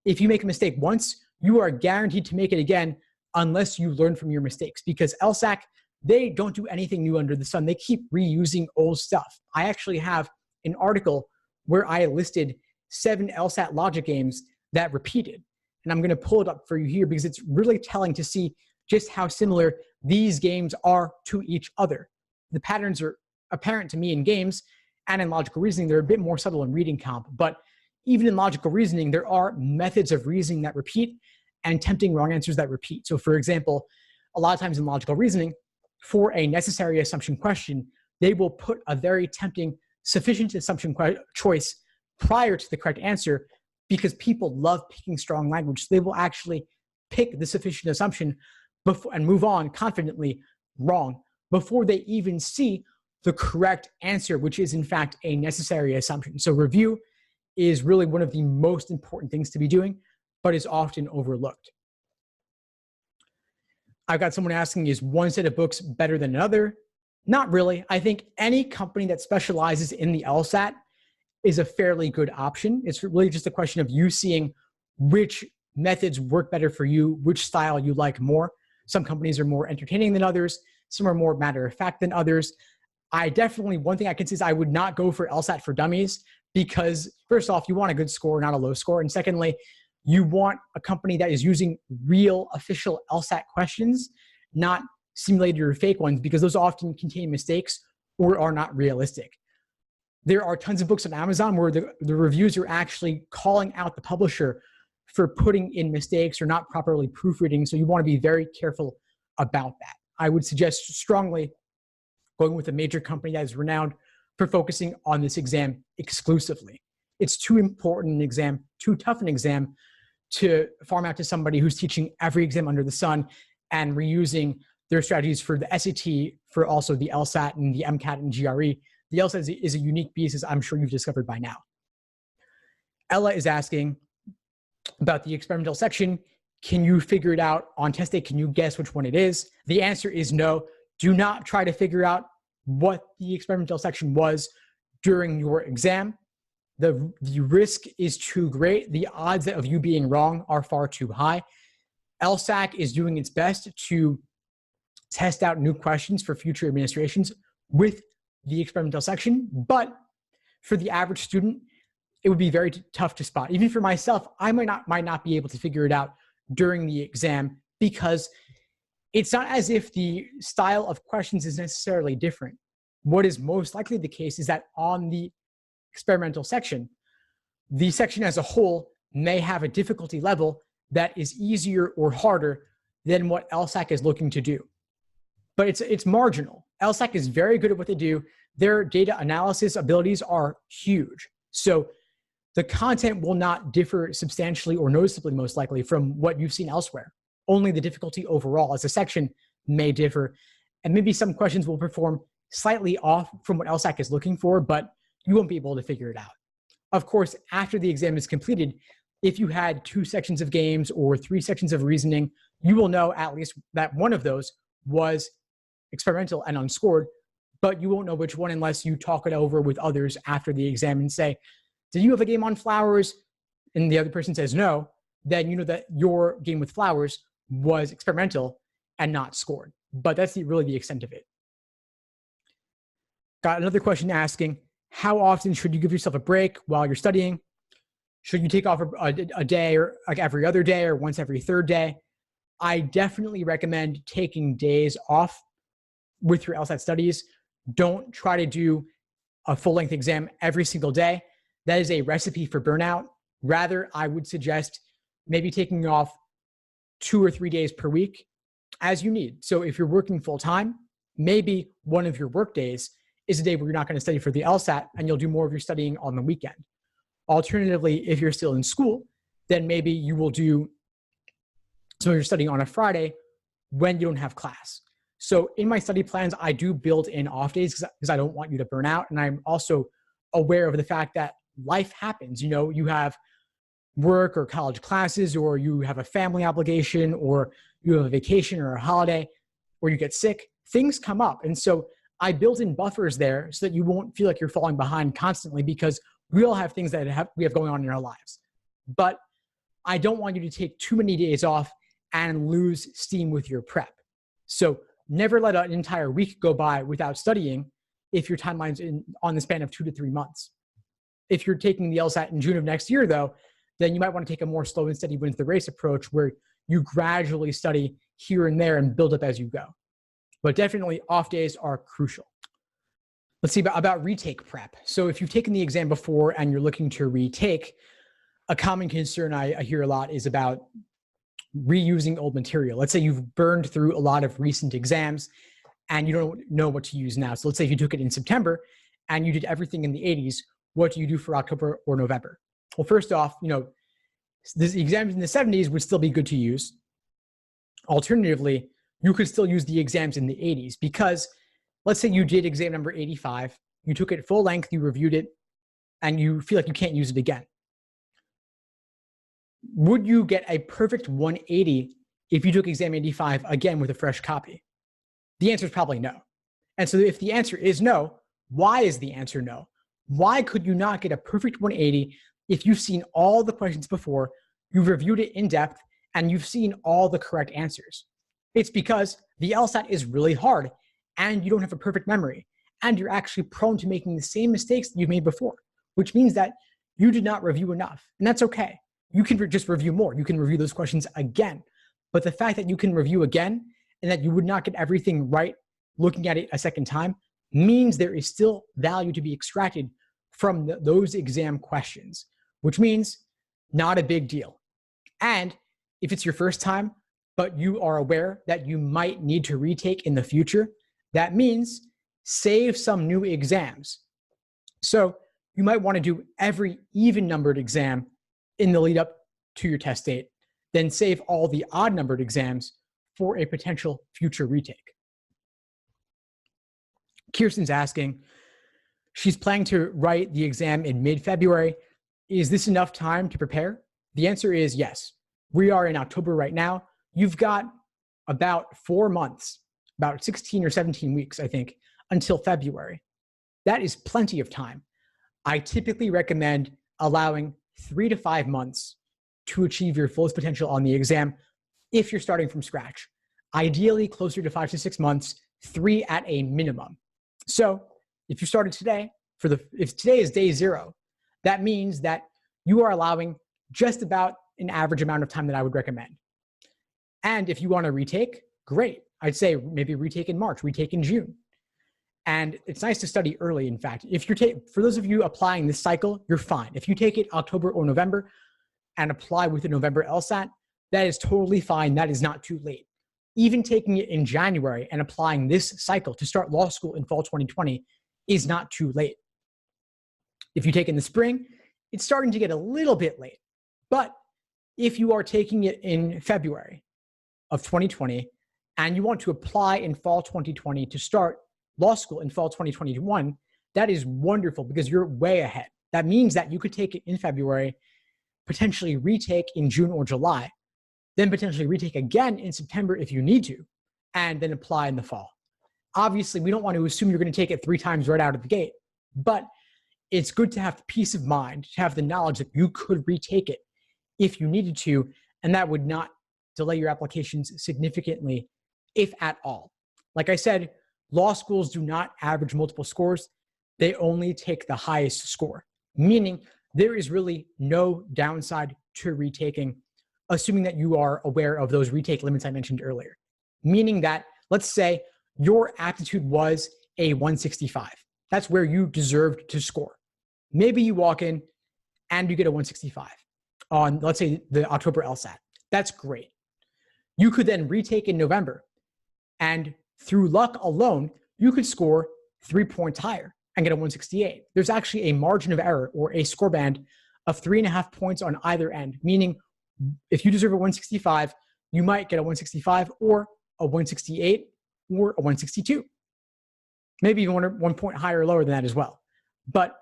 if you make a mistake once, you are guaranteed to make it again unless you learn from your mistakes, because LSAC, they don't do anything new under the sun. They keep reusing old stuff. I actually have an article where I listed 7 LSAT logic games that repeated. And I'm going to pull it up for you here because it's really telling to see just how similar these games are to each other. The patterns are apparent to me in games, and in logical reasoning, they're a bit more subtle in reading comp. But even in logical reasoning, there are methods of reasoning that repeat and tempting wrong answers that repeat. So for example, a lot of times in logical reasoning, for a necessary assumption question, they will put a very tempting sufficient assumption choice prior to the correct answer because people love picking strong language. So they will actually pick the sufficient assumption before and move on confidently wrong before they even see the correct answer, which is in fact a necessary assumption. So review is really one of the most important things to be doing, but is often overlooked. I've got someone asking, is one set of books better than another? Not really. I think any company that specializes in the LSAT is a fairly good option. It's really just a question of you seeing which methods work better for you, which style you like more. Some companies are more entertaining than others. Some are more matter of fact than others. One thing I can say is I would not go for LSAT for Dummies because first off, you want a good score, not a low score. And secondly, you want a company that is using real official LSAT questions, not simulated or fake ones, because those often contain mistakes or are not realistic. There are tons of books on Amazon where the reviews are actually calling out the publisher for putting in mistakes or not properly proofreading. So you want to be very careful about that. I would suggest strongly going with a major company that is renowned for focusing on this exam exclusively. It's too important an exam, too tough an exam to farm out to somebody who's teaching every exam under the sun and reusing their strategies for the SAT, for also the LSAT and the MCAT and GRE. The LSAT is a unique beast, as I'm sure you've discovered by now. Ella is asking about the experimental section. Can you figure it out on test day? Can you guess which one it is? The answer is no. Do not try to figure out what the experimental section was during your exam. The risk is too great. The odds of you being wrong are far too high. LSAC is doing its best to test out new questions for future administrations with the experimental section, but for the average student, it would be very tough to spot. Even for myself, I might not be able to figure it out during the exam, because it's not as if the style of questions is necessarily different. What is most likely the case is that on the experimental section, the section as a whole may have a difficulty level that is easier or harder than what LSAC is looking to do. But it's marginal. LSAC is very good at what they do. Their data analysis abilities are huge. So the content will not differ substantially or noticeably, most likely, from what you've seen elsewhere. Only the difficulty overall as a section may differ. And maybe some questions will perform slightly off from what LSAC is looking for, but you won't be able to figure it out. Of course, after the exam is completed, if you had 2 sections of games or 3 sections of reasoning, you will know at least that one of those was experimental and unscored, but you won't know which one unless you talk it over with others after the exam and say, did you have a game on flowers? And the other person says no, then you know that your game with flowers was experimental and not scored. But that's really the extent of it. Got another question asking, how often should you give yourself a break while you're studying? Should you take off a day, or like every other day, or once every third day? I definitely recommend taking days off with your LSAT studies. Don't try to do a full-length exam every single day. That is a recipe for burnout. Rather, I would suggest maybe taking off 2 or 3 days per week as you need. So if you're working full-time, maybe one of your work days is a day where you're not going to study for the LSAT and you'll do more of your studying on the weekend. Alternatively, if you're still in school, then maybe you will do some of your studying on a Friday when you don't have class. So in my study plans, I do build in off days because I don't want you to burn out. And I'm also aware of the fact that life happens. You know, you have work or college classes, or you have a family obligation, or you have a vacation or a holiday, or you get sick. Things come up. And so I built in buffers there so that you won't feel like you're falling behind constantly, because we all have things that we have going on in our lives. But I don't want you to take too many days off and lose steam with your prep. So never let an entire week go by without studying if your timeline's on the span of 2 to 3 months. If you're taking the LSAT in June of next year, though, then you might want to take a more slow and steady wins the race approach, where you gradually study here and there and build up as you go. But definitely off days are crucial. Let's see about retake prep. So if you've taken the exam before and you're looking to retake, a common concern I hear a lot is about reusing old material. Let's say you've burned through a lot of recent exams and you don't know what to use now. So let's say if you took it in September and you did everything in the 80s, what do you do for October or November? Well, first off, you know, the exams in the 70s would still be good to use. Alternatively, you could still use the exams in the 80s, because let's say you did exam number 85, you took it full length, you reviewed it, and you feel like you can't use it again. Would you get a perfect 180 if you took exam 85 again with a fresh copy? The answer is probably no. And so if the answer is no, why is the answer no? Why could you not get a perfect 180 if you've seen all the questions before, you've reviewed it in depth, and you've seen all the correct answers? It's because the LSAT is really hard and you don't have a perfect memory, and you're actually prone to making the same mistakes that you've made before. which means that you did not review enough. And that's okay. You can just review more. You can review those questions again. But the fact that you can review again and that you would not get everything right looking at it a second time means there is still value to be extracted from those exam questions, which means not a big deal. And if it's your first time, but you are aware that you might need to retake in the future, that means save some new exams. So you might want to do every even numbered exam in the lead up to your test date, then save all the odd numbered exams for a potential future retake. Kirsten's asking, she's planning to write the exam in mid-February. Is this enough time to prepare? The answer is yes. We are in October right now. You've got about 4 months, about 16 or 17 weeks, I think, until February. That is plenty of time. I typically recommend allowing 3 to 5 months to achieve your fullest potential on the exam if you're starting from scratch. Ideally, closer to 5 to 6 months, 3 at a minimum. So if you started today, if today is day 0, that means that you are allowing just about an average amount of time that I would recommend. And if you want to retake, great. I'd say maybe retake in March, retake in June. And it's nice to study early, in fact. For those of you applying this cycle, you're fine. If you take it October or November and apply with the November LSAT, that is totally fine. That is not too late. Even taking it in January and applying this cycle to start law school in fall 2020 is not too late. If you take it in the spring, it's starting to get a little bit late. But if you are taking it in February of 2020 and you want to apply in fall 2020 to start law school in fall 2021, that is wonderful because you're way ahead. That means that you could take it in February, potentially retake in June or July, then potentially retake again in September if you need to, and then apply in the fall. Obviously, we don't want to assume you're going to take it 3 times right out of the gate, but it's good to have peace of mind, to have the knowledge that you could retake it if you needed to, and that would not delay your applications significantly, if at all. Like I said, law schools do not average multiple scores. They only take the highest score, meaning there is really no downside to retaking, assuming that you are aware of those retake limits I mentioned earlier. Meaning that, let's say your aptitude was a 165. That's where you deserved to score. Maybe you walk in and you get a 165 on, let's say, the October LSAT. That's great. You could then retake in November, and through luck alone, you could score 3 points higher and get a 168. There's actually a margin of error or a score band of 3.5 points on either end, meaning if you deserve a 165, you might get a 165 or a 168 or a 162. Maybe even 1 point higher or lower than that as well. But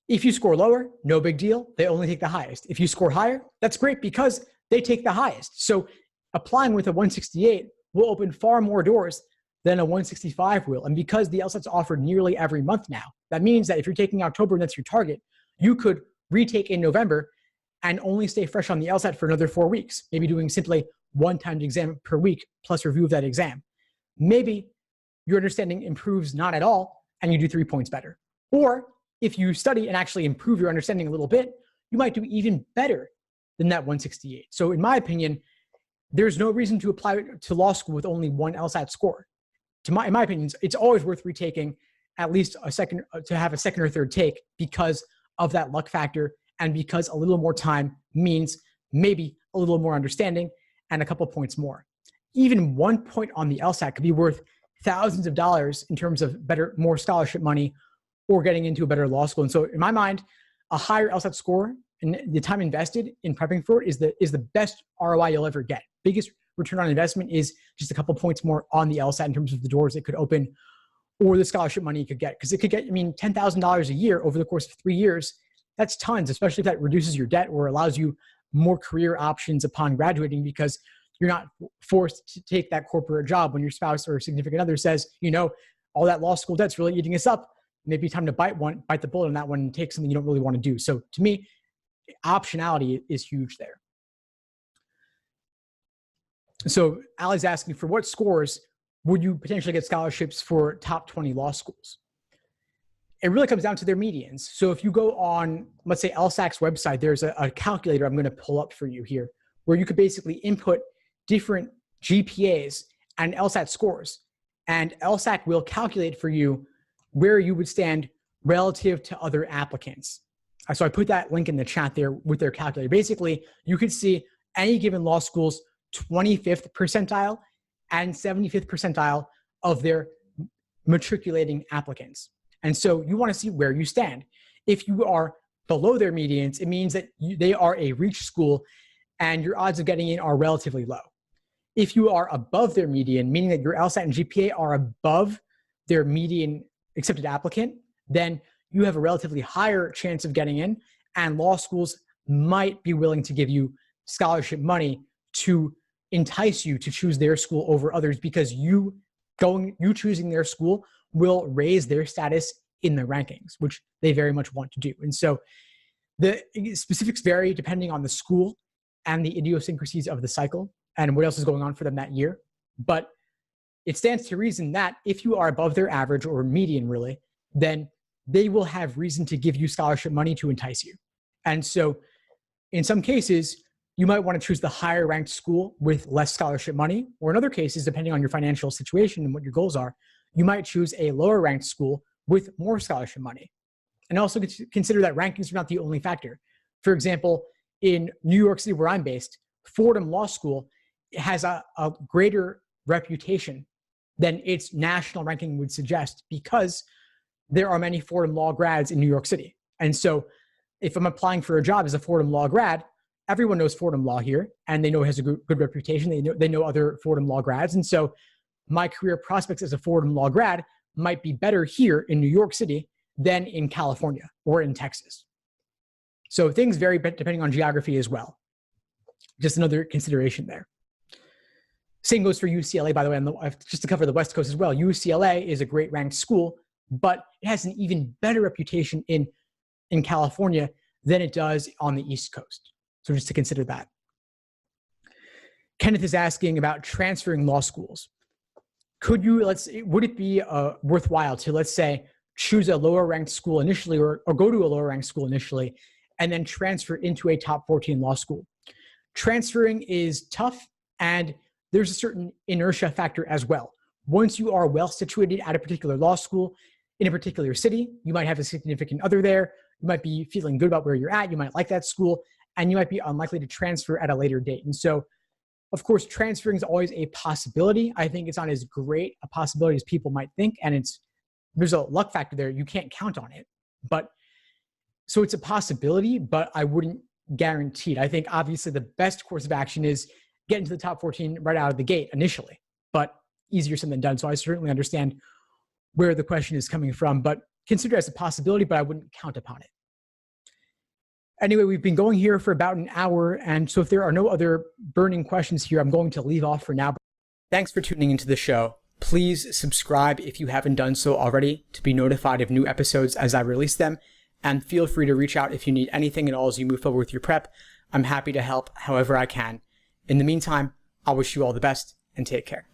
if you score lower, no big deal. They only take the highest. If you score higher, that's great because they take the highest. So applying with a 168 will open far more doors than a 165 will. And because the LSAT's offered nearly every month now, that means that if you're taking October and that's your target, you could retake in November and only stay fresh on the LSAT for another 4 weeks, maybe doing simply 1 timed exam per week plus review of that exam. Maybe your understanding improves not at all and you do 3 points better. Or if you study and actually improve your understanding a little bit, you might do even better than that 168. So in my opinion, there's no reason to apply to law school with only 1 LSAT score. In my opinion, it's always worth retaking at least to have a second or third take because of that luck factor and because a little more time means maybe a little more understanding and a couple points more. Even 1 point on the LSAT could be worth thousands of dollars in terms of more scholarship money or getting into a better law school. And so in my mind, a higher LSAT score and the time invested in prepping for it is the best ROI you'll ever get. Biggest return on investment is just a couple points more on the LSAT in terms of the doors it could open or the scholarship money you could get. Because it could get, $10,000 a year over the course of 3 years. That's tons, especially if that reduces your debt or allows you more career options upon graduating because you're not forced to take that corporate job when your spouse or significant other says, all that law school debt's really eating us up. Maybe time to bite the bullet on that one and take something you don't really want to do. So to me, optionality is huge there. So Allie's asking, for what scores would you potentially get scholarships for top 20 law schools? it really comes down to their medians. So if you go on, let's say LSAC's website, there's a calculator I'm going to pull up for you here, where you could basically input different GPAs and LSAT scores. And LSAC will calculate for you where you would stand relative to other applicants. So I put that link in the chat there with their calculator. Basically, you could see any given law school's 25th percentile and 75th percentile of their matriculating applicants. And so you want to see where you stand. If you are below their medians, it means that they are a reach school and your odds of getting in are relatively low. If you are above their median, meaning that your LSAT and GPA are above their median accepted applicant, then you have a relatively higher chance of getting in, and law schools might be willing to give you scholarship money to entice you to choose their school over others, because you choosing their school will raise their status in the rankings, which they very much want to do. And so the specifics vary depending on the school and the idiosyncrasies of the cycle and what else is going on for them that year. But it stands to reason that if you are above their average or median, really, then they will have reason to give you scholarship money to entice you. And so in some cases, you might want to choose the higher ranked school with less scholarship money, or in other cases, depending on your financial situation and what your goals are, you might choose a lower ranked school with more scholarship money. And also consider that rankings are not the only factor. For example, in New York City, where I'm based, Fordham Law School has a greater reputation than its national ranking would suggest, because there are many Fordham Law grads in New York City. And so if I'm applying for a job as a Fordham Law grad, everyone knows Fordham Law here, and they know it has a good reputation. They know other Fordham Law grads. And so my career prospects as a Fordham Law grad might be better here in New York City than in California or in Texas. So things vary depending on geography as well. Just another consideration there. Same goes for UCLA, by the way, just to cover the West Coast as well. UCLA is a great ranked school, but it has an even better reputation in California than it does on the East Coast. So just to consider that. Kenneth is asking about transferring law schools. Would it be worthwhile to, let's say, choose a lower ranked school initially, or go to a lower ranked school initially, and then transfer into a top 14 law school? Transferring is tough, and there's a certain inertia factor as well. Once you are well situated at a particular law school in a particular city, you might have a significant other there, you might be feeling good about where you're at, you might like that school, and you might be unlikely to transfer at a later date. And so, of course, transferring is always a possibility. I think it's not as great a possibility as people might think, and there's a luck factor there. You can't count on it. But so it's a possibility, but I wouldn't guarantee it. I think obviously the best course of action is get into the top 14 right out of the gate initially, but easier said than done. So I certainly understand where the question is coming from, but consider it as a possibility, but I wouldn't count upon it. Anyway, we've been going here for about an hour, and so if there are no other burning questions here, I'm going to leave off for now. Thanks for tuning into the show. Please subscribe if you haven't done so already to be notified of new episodes as I release them, and feel free to reach out if you need anything at all as you move forward with your prep. I'm happy to help however I can. In the meantime, I'll wish you all the best and take care.